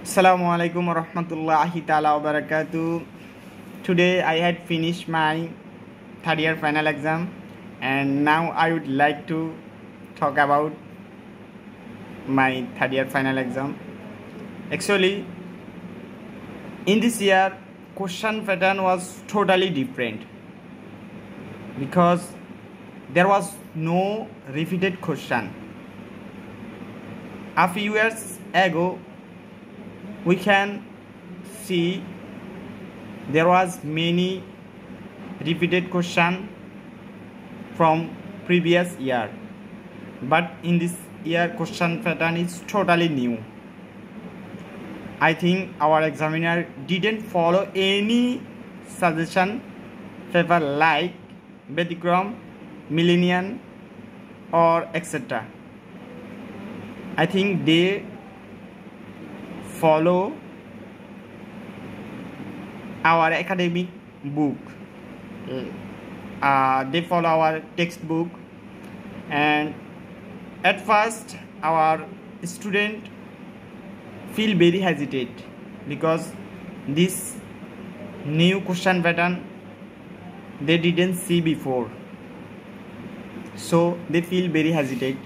Assalamualaikum warahmatullahi ta'ala wabarakatuh. Today I had finished my third year final exam, and now I would like to talk about my third year final exam. Actually, in this year question pattern was totally different because there was no repeated question. A few years ago we can see there was many repeated question from previous year, but in this year question pattern is totally new. I think our examiner didn't follow any suggestion paper like Bedigram, Millennium or etc. I think they follow our academic book. They follow our textbook, and at first our student feel very hesitate because this new question pattern they didn't see before, so they feel very hesitate.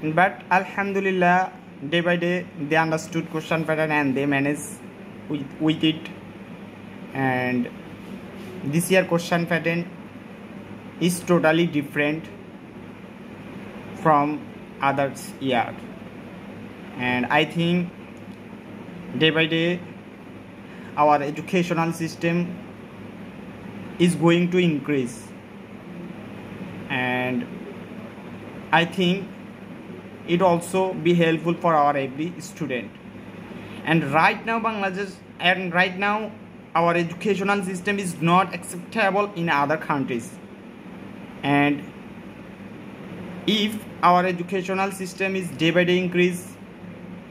But alhamdulillah, day by day they understood question pattern and they manage with it. And this year question pattern is totally different from others year, and I think day by day our educational system is going to increase, and I think it also be helpful for our every student. And right now our educational system is not acceptable in other countries, and if our educational system is day by day increase,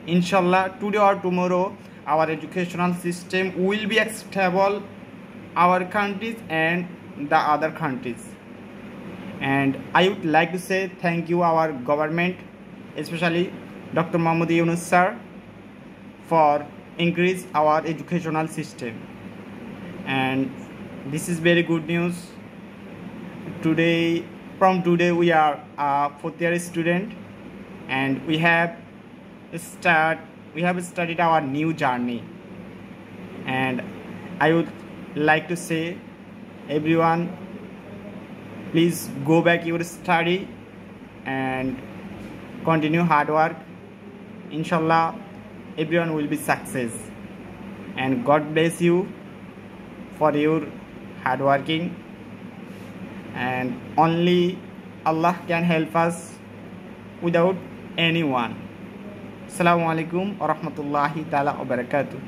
inshallah today or tomorrow our educational system will be acceptable our countries and the other countries. And I would like to say thank you our government, especially Dr. Muhammad Yunus sir, for increase our educational system. And this is very good news. From today we are a fourth year student, and we have studied our new journey. And I would like to say everyone, please go back your study and continue hard work. Inshallah everyone will be success, and God bless you for your hard working, and only Allah can help us without anyone. Assalamualaikum warahmatullahi taala wabarakatuh.